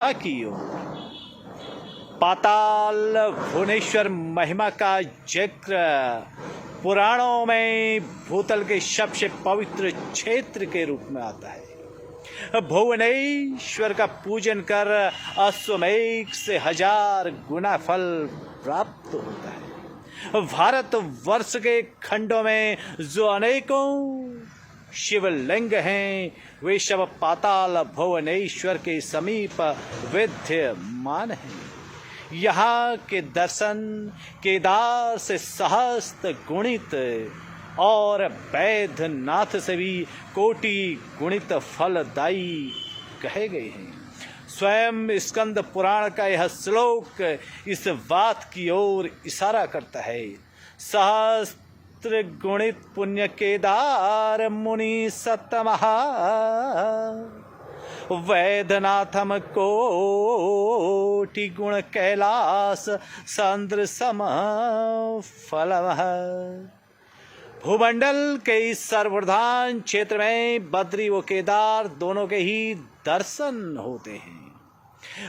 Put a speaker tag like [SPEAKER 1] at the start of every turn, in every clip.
[SPEAKER 1] की ओर। पाताल भुवनेश्वर महिमा का जिक्र पुराणों में भूतल के सबसे पवित्र क्षेत्र के रूप में आता है। भुवनेश्वर का पूजन कर अश्वमेघ से 1000 गुना फल प्राप्त होता है। भारत वर्ष के खंडों में जो अनेकों शिवलिंग हैं, वे सब पाताल भुवनेश्वर के समीप विद्यमान हैं। यहाँ के दर्शन केदार से सहस्त्र गुणित और वैद्यनाथ से भी कोटि गुणित फलदायी कहे गए हैं। स्वयं स्कंद पुराण का यह श्लोक इस बात की ओर इशारा करता है। सहस्त्र गुणित पुण्य केदार मुनि सतमहा वैद्यनाथम कोटि गुण कैलास सांद्र सम फलमः। भूमंडल के इस सर्वप्रधान क्षेत्र में बद्री व केदार दोनों के ही दर्शन होते हैं।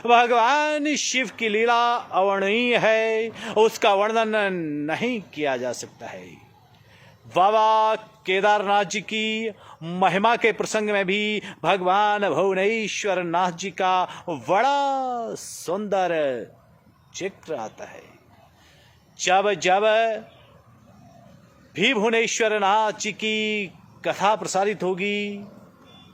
[SPEAKER 1] भगवान शिव की लीला अवर्णनीय है, उसका वर्णन नहीं किया जा सकता है। बाबा केदारनाथ जी की महिमा के प्रसंग में भी भगवान भुवनेश्वर नाथ जी का बड़ा सुंदर जिक्र आता है। जब जब भी भुवनेश्वर नाथ जी की कथा प्रसारित होगी,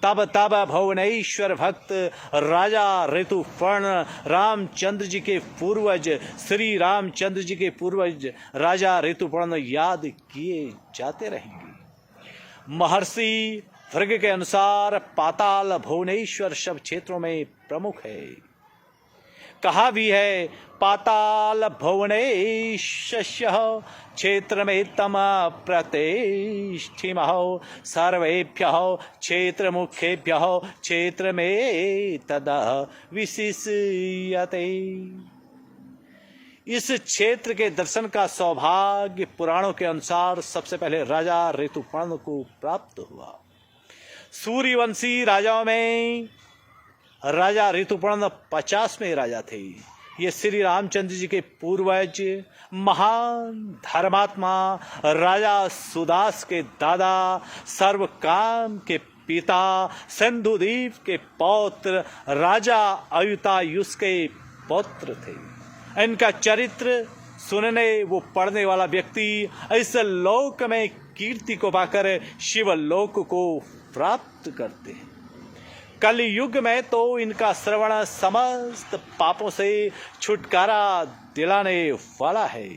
[SPEAKER 1] तब तब भुवनेश्वर भक्त राजा ऋतुपर्ण रामचंद्र जी के पूर्वज श्री रामचंद्र जी के पूर्वज राजा ऋतुपर्ण याद किए जाते रहेंगे। महर्षि भृग के अनुसार पाताल भुवनेश्वर सब क्षेत्रों में प्रमुख है। कहा भी है, पाताल भुवनेश्य क्षेत्र में तम प्रतिष्ठिम सर्वेभ्य क्षेत्र मुख्येभ्य क्षेत्र में तदा विशिष्यते। इस क्षेत्र के दर्शन का सौभाग्य पुराणों के अनुसार सबसे पहले राजा ऋतुपर्ण को प्राप्त हुआ। सूर्यवंशी राजाओं में राजा ऋतुपर्ण 50वें राजा थे। ये श्री रामचंद्र जी के पूर्वज महान धर्मात्मा राजा सुदास के दादा, सर्वकाम के पिता, सिंधुदीप के पौत्र राजा अयुतायुष के पुत्र थे। इनका चरित्र सुनने व पढ़ने वाला व्यक्ति इस लोक में कीर्ति को पाकर शिवलोक को प्राप्त करते हैं। कलयुग में तो इनका श्रवण समस्त पापों से छुटकारा दिलाने वाला है।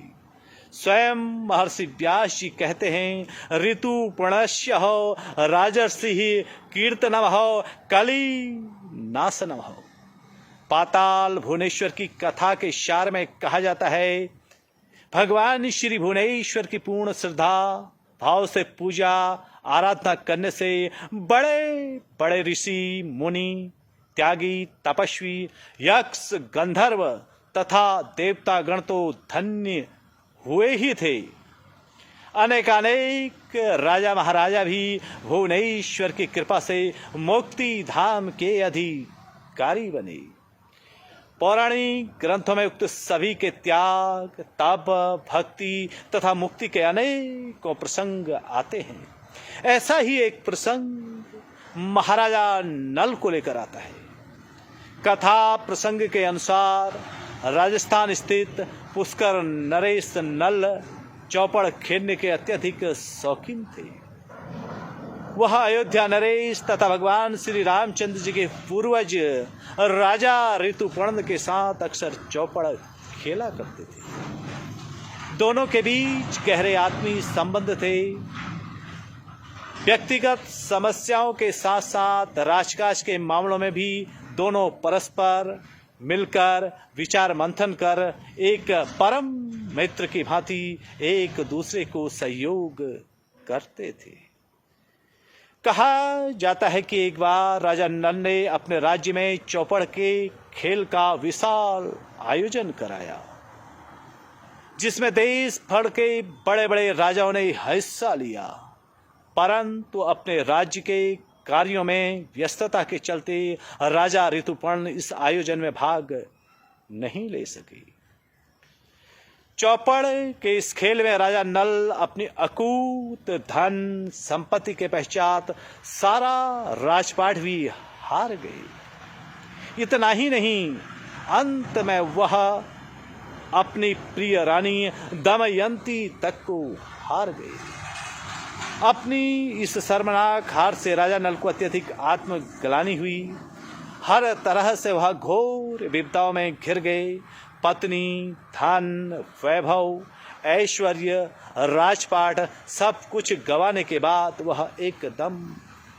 [SPEAKER 1] स्वयं महर्षि व्यास जी कहते हैं, ऋतुपर्णस्य हो राजर्षि कीर्तनम हो कली नाशनम हो। पाताल भुवनेश्वर की कथा के सार में कहा जाता है, भगवान श्री भुवनेश्वर की पूर्ण श्रद्धा भाव से पूजा आराधना करने से बड़े बड़े ऋषि मुनि, त्यागी, तपस्वी, यक्ष, गंधर्व तथा देवता गण तो धन्य हुए ही थे। अनेकानेक राजा महाराजा भी भुवनेश्वर की कृपा से मुक्ति धाम के अधिकारी बने। पौराणिक ग्रंथों में उक्त सभी के त्याग, तप, भक्ति तथा मुक्ति के अनेकों प्रसंग आते हैं। ऐसा ही एक प्रसंग महाराजा नल को लेकर आता है। कथा प्रसंग के अनुसार राजस्थान स्थित पुष्कर नरेश नल चौपड़ खेलने के अत्यधिक शौकीन थे। वह अयोध्या नरेश तथा भगवान श्री रामचंद्र जी के पूर्वज राजा ऋतुपर्ण के साथ अक्सर चौपड़ खेला करते थे। दोनों के बीच गहरे आत्मीय संबंध थे। व्यक्तिगत समस्याओं के साथ साथ राजकाज के मामलों में भी दोनों परस्पर मिलकर विचार मंथन कर एक परम मित्र की भांति एक दूसरे को सहयोग करते थे। कहा जाता है कि एक बार राजा नल ने अपने राज्य में चौपड़ के खेल का विशाल आयोजन कराया, जिसमें देश भर के बड़े बड़े राजाओं ने हिस्सा लिया। परंतु अपने राज्य के कार्यों में व्यस्तता के चलते राजा ऋतुपर्ण इस आयोजन में भाग नहीं ले सके। चौपड़ के इस खेल में राजा नल अपनी अकूत धन संपत्ति के पश्चात सारा राजपाट भी हार गए। इतना ही नहीं, अंत में वह अपनी प्रिय रानी दमयंती तक को हार गए। अपनी इस शर्मनाक हार से राजा नल को अत्यधिक आत्मग्लानि हुई। हर तरह से वह घोर विपदाओं में घिर गए। पत्नी, धन, वैभव, ऐश्वर्य, राजपाट सब कुछ गंवाने के बाद वह एकदम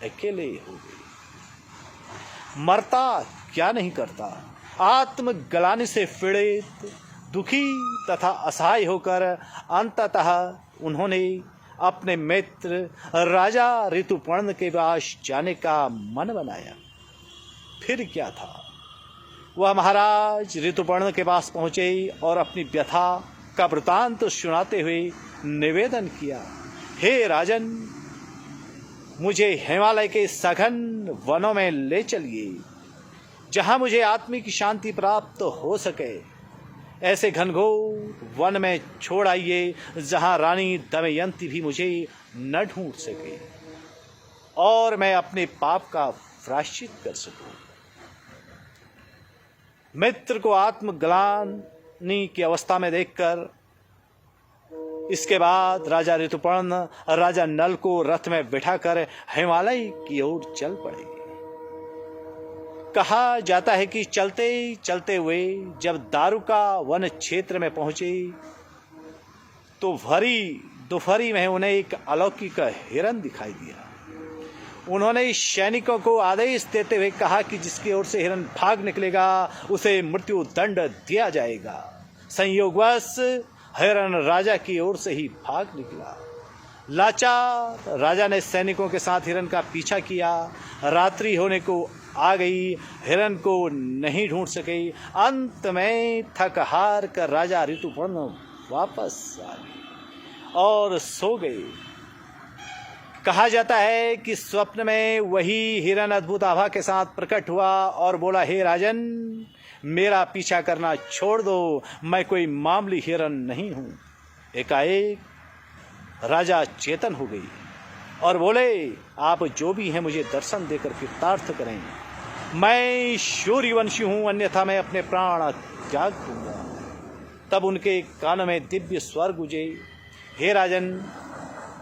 [SPEAKER 1] अकेले हो गए। मरता क्या नहीं करता। आत्मग्लानि से पीड़ित, दुखी तथा असहाय होकर अंततः उन्होंने अपने मित्र राजा ऋतुपर्ण के पास जाने का मन बनाया। फिर क्या था, वह महाराज ऋतुपर्ण के पास पहुंचे और अपनी व्यथा का वृतांत सुनाते हुए निवेदन किया, हे राजन, मुझे हिमालय के सघन वनों में ले चलिए, जहां मुझे आत्मिक शांति प्राप्त हो सके। ऐसे घनघोर वन में छोड़ आइए जहां रानी दमयंती भी मुझे न ढूंढ सके और मैं अपने पाप का प्रायश्चित कर सकूं। मित्र को आत्मग्लानि की अवस्था में देखकर इसके बाद राजा ऋतुपर्ण राजा नल को रथ में बिठाकर हिमालय की ओर चल पड़े। कहा जाता है कि चलते चलते हुए जब दारुका वन क्षेत्र में पहुंचे तो भरी दोपहरी में उन्हें एक अलौकिक हिरन दिखाई दिया। उन्होंने सैनिकों को आदेश देते हुए कहा कि जिसकी ओर से हिरन भाग निकलेगा उसे मृत्यु दंड दिया जाएगा। संयोगवश हिरन राजा की ओर से ही भाग निकला। लाचार राजा ने सैनिकों के साथ हिरन का पीछा किया। रात्रि होने को आ गई, हिरन को नहीं ढूंढ सके। अंत में थक हार कर राजा ऋतुपर्ण वापस आ गए और सो गए। कहा जाता है कि स्वप्न में वही हिरन अद्भुत आभा के साथ प्रकट हुआ और बोला, हे राजन, मेरा पीछा करना छोड़ दो, मैं कोई मामूली हिरन नहीं हूं। एकाएक राजा चेतन हो गई और बोले, आप जो भी हैं मुझे दर्शन देकर कृतार्थ करें। मैं सूर्यवंशी हूं, अन्यथा मैं अपने प्राण त्याग दूंगा। तब उनके कानों में दिव्य स्वर गूंजे, हे राजन,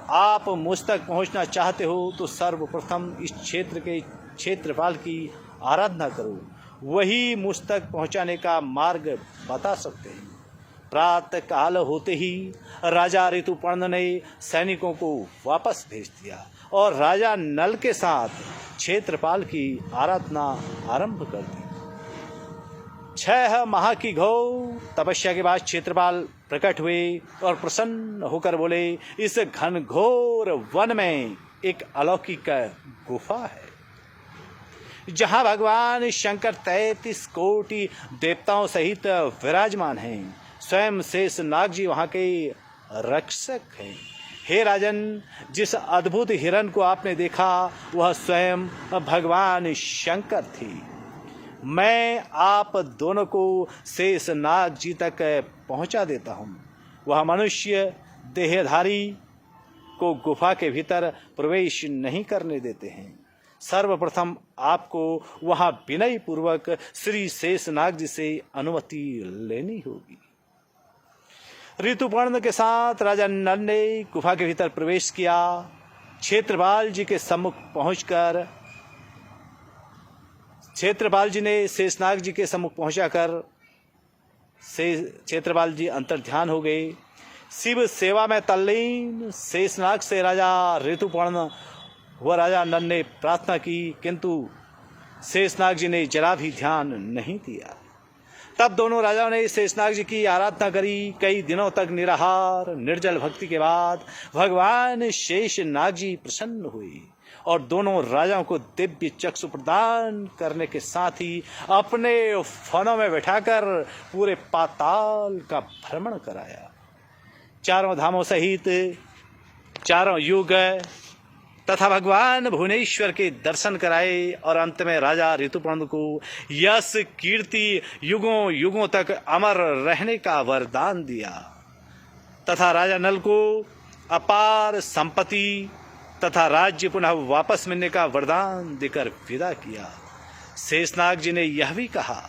[SPEAKER 1] आप मुझ तक पहुंचना चाहते हो तो सर्वप्रथम इस क्षेत्र के क्षेत्रपाल की आराधना करो, वही मुझ तक पहुंचाने का मार्ग बता सकते हैं। प्रातः काल होते ही राजा ऋतुपर्ण ने सैनिकों को वापस भेज दिया और राजा नल के साथ क्षेत्रपाल की आराधना आरंभ कर दी। 6 माह की घोर तपस्या के बाद क्षेत्रपाल प्रकट हुए और प्रसन्न होकर बोले, इस घनघोर वन में एक अलौकिक गुफा है जहां भगवान शंकर 33 कोटि देवताओं सहित विराजमान हैं। स्वयं शेष नाग जी वहां के रक्षक हैं। हे राजन, जिस अद्भुत हिरन को आपने देखा वह स्वयं भगवान शंकर थी। मैं आप दोनों को शेष नाग जी तक पहुंचा देता हूं। वह मनुष्य देहधारी को गुफा के भीतर प्रवेश नहीं करने देते हैं। सर्वप्रथम आपको वहां विनय पूर्वक श्री शेषनाग जी से अनुमति लेनी होगी। ऋतुपर्ण के साथ राजा नल ने गुफा के भीतर प्रवेश किया। क्षेत्रपाल जी के सम्मुख पहुंचकर क्षेत्रपाल जी ने शेषनाग जी के सम्मुख पहुंचाकर क्षेत्रपाल जी अंतर्ध्यान हो गए। शिव सेवा में तल्लीन शेषनाग से राजा ऋतुपर्ण व राजा नल ने प्रार्थना की, किंतु शेषनाग जी ने जरा भी ध्यान नहीं दिया। तब दोनों राजाओं ने शेषनाग जी की आराधना करी। कई दिनों तक निराहार निर्जल भक्ति के बाद भगवान शेषनाग जी प्रसन्न हुए और दोनों राजाओं को दिव्य चक्षु प्रदान करने के साथ ही अपने फनों में बैठाकर पूरे पाताल का भ्रमण कराया। चारों धामों सहित चारों युग तथा भगवान भुवनेश्वर के दर्शन कराए और अंत में राजा ऋतुपर्ण को यश कीर्ति युगों युगों तक अमर रहने का वरदान दिया तथा राजा नल को अपार संपत्ति तथा राज्य पुनः वापस मिलने का वरदान देकर विदा किया। शेषनाग जी ने यह भी कहा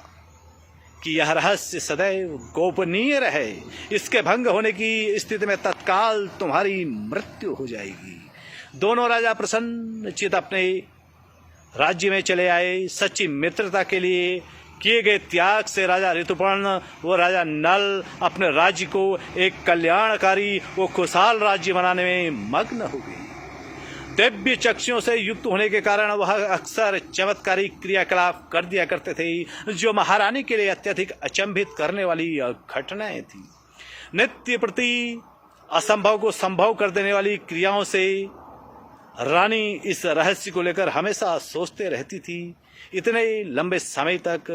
[SPEAKER 1] कि यह रहस्य सदैव गोपनीय रहे, इसके भंग होने की स्थिति में तत्काल तुम्हारी मृत्यु हो जाएगी। दोनों राजा प्रसन्न चित अपने राज्य में चले आए। सच्ची मित्रता के लिए किए गए त्याग से राजा ऋतुपर्ण व राजा नल अपने राज्य को एक कल्याणकारी व खुशहाल राज्य बनाने में मग्न हो गए। दिव्य चक्षुओं से युक्त होने के कारण वह अक्सर चमत्कारी क्रियाकलाप कर दिया करते थे, जो महारानी के लिए अत्यधिक अचंभित करने वाली घटनाएं थी। नित्य प्रति असंभव को संभव कर देने वाली क्रियाओं से रानी इस रहस्य को लेकर हमेशा सोचते रहती थी। इतने लंबे समय तक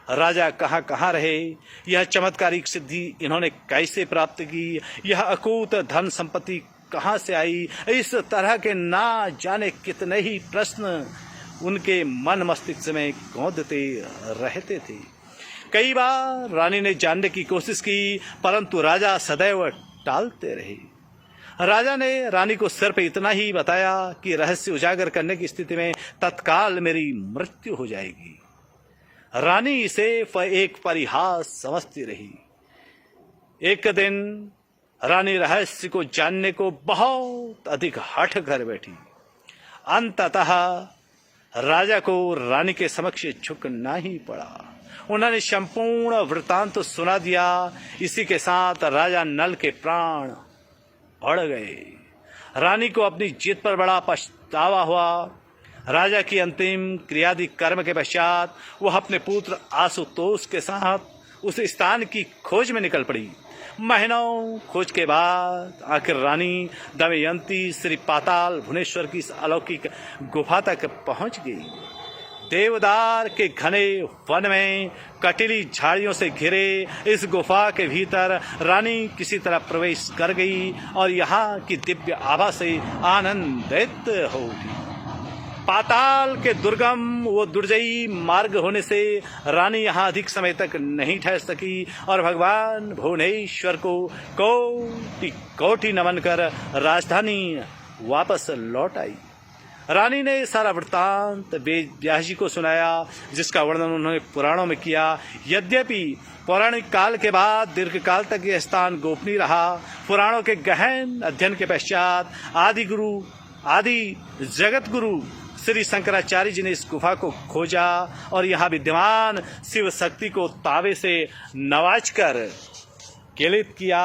[SPEAKER 1] राजा कहाँ कहाँ रहे, यह चमत्कारिक सिद्धि इन्होंने कैसे प्राप्त की, यह अकूत धन संपत्ति कहाँ से आई, इस तरह के ना जाने कितने ही प्रश्न उनके मन मस्तिष्क में गौंधते रहते थे। कई बार रानी ने जानने की कोशिश की, परंतु राजा सदैव टालते रहे। राजा ने रानी को सिर्फ इतना ही बताया कि रहस्य उजागर करने की स्थिति में तत्काल मेरी मृत्यु हो जाएगी। रानी इसे एक परिहास समझती रही। एक दिन रानी रहस्य को जानने को बहुत अधिक हठ कर बैठी। अंततः राजा को रानी के समक्ष झुकना ही पड़ा। उन्होंने संपूर्ण वृतांत सुना दिया। इसी के साथ राजा नल के प्राण बढ़ गए। रानी को अपनी जीत पर बड़ा पछतावा हुआ। राजा की अंतिम क्रियादि कर्म के पश्चात वह अपने पुत्र आशुतोष के साथ उस स्थान की खोज में निकल पड़ी। महीनों खोज के बाद आखिर रानी दमयंती श्री पाताल भुवनेश्वर की इस अलौकिक गुफा तक पहुंच गई। देवदार के घने वन में कटीली झाड़ियों से घिरे इस गुफा के भीतर रानी किसी तरह प्रवेश कर गई और यहाँ की दिव्य आभा से आनंदित हो उठी। पाताल के दुर्गम वो दुर्जयी मार्ग होने से रानी यहाँ अधिक समय तक नहीं ठहर सकी और भगवान भुवनेश्वर को कोटि कोटि नमन कर राजधानी वापस लौट आई। रानी ने सारा वृत्तांत व्यास जी को सुनाया, जिसका वर्णन उन्होंने पुराणों में किया। यद्यपि पौराणिक काल के बाद दीर्घ काल तक यह स्थान गोपनीय रहा। पुराणों के गहन अध्ययन के पश्चात आदि जगत गुरु श्री शंकराचार्य जी ने इस गुफा को खोजा और यहाँ विद्यमान शिव शक्ति को तावे से नवाजकर केलित किया।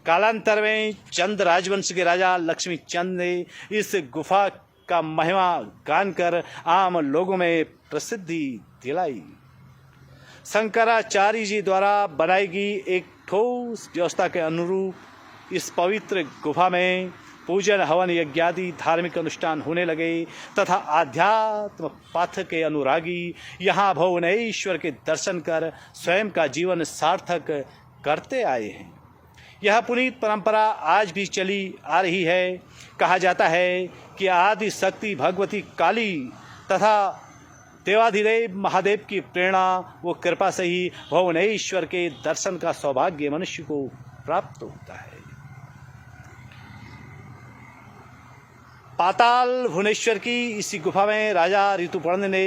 [SPEAKER 1] कालांतर में चंद राजवंश के राजा लक्ष्मी चंद ने इस गुफा का महिमा गान कर आम लोगों में प्रसिद्धि दिलाई। शंकराचार्य जी द्वारा बनाई गई एक ठोस व्यवस्था के अनुरूप इस पवित्र गुफा में पूजन हवन यज्ञादि धार्मिक अनुष्ठान होने लगे तथा आध्यात्म पथ के अनुरागी यहाँ भुवनेश्वर के दर्शन कर स्वयं का जीवन सार्थक करते आए हैं। यह पुनीत परंपरा आज भी चली आ रही है। कहा जाता है कि आदि शक्ति भगवती काली तथा देवाधिदेव महादेव की प्रेरणा व कृपा से ही भुवनेश्वर के दर्शन का सौभाग्य मनुष्य को प्राप्त होता है। पाताल भुवनेश्वर की इसी गुफा में राजा ऋतुपर्ण ने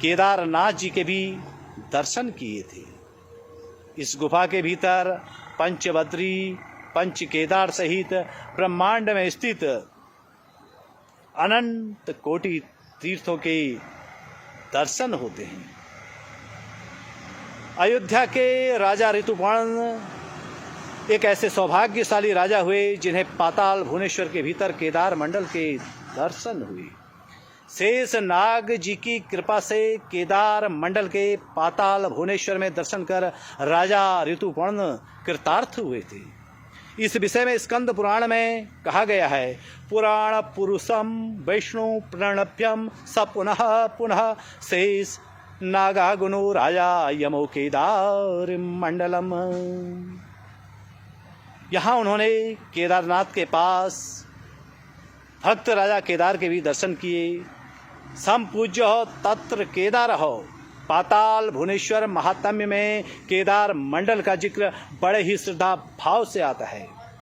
[SPEAKER 1] केदारनाथ जी के भी दर्शन किए थे। इस गुफा के भीतर पंचबद्री पंच केदार सहित ब्रह्मांड में स्थित अनंत कोटि तीर्थों के दर्शन होते हैं। अयोध्या के राजा ऋतुपर्ण एक ऐसे सौभाग्यशाली राजा हुए जिन्हें पाताल भुवनेश्वर के भीतर केदार मंडल के दर्शन हुए। शेष नाग जी की कृपा से केदार मंडल के पाताल भुवनेश्वर में दर्शन कर राजा ऋतुपर्ण कृतार्थ हुए थे। इस विषय में स्कंद पुराण में कहा गया है, पुराण पुरुषम वैष्णु प्रणभ्यम स पुनः पुनः शेष नागा गुणो राजा यमो केदार मंडलम। यहाँ उन्होंने केदारनाथ के पास भक्त राजा केदार के भी दर्शन किए। सम पूज्य हो तत्र केदार हो। पाताल भुवनेश्वर महात्म्य में केदार मंडल का जिक्र बड़े ही श्रद्धा भाव से आता है।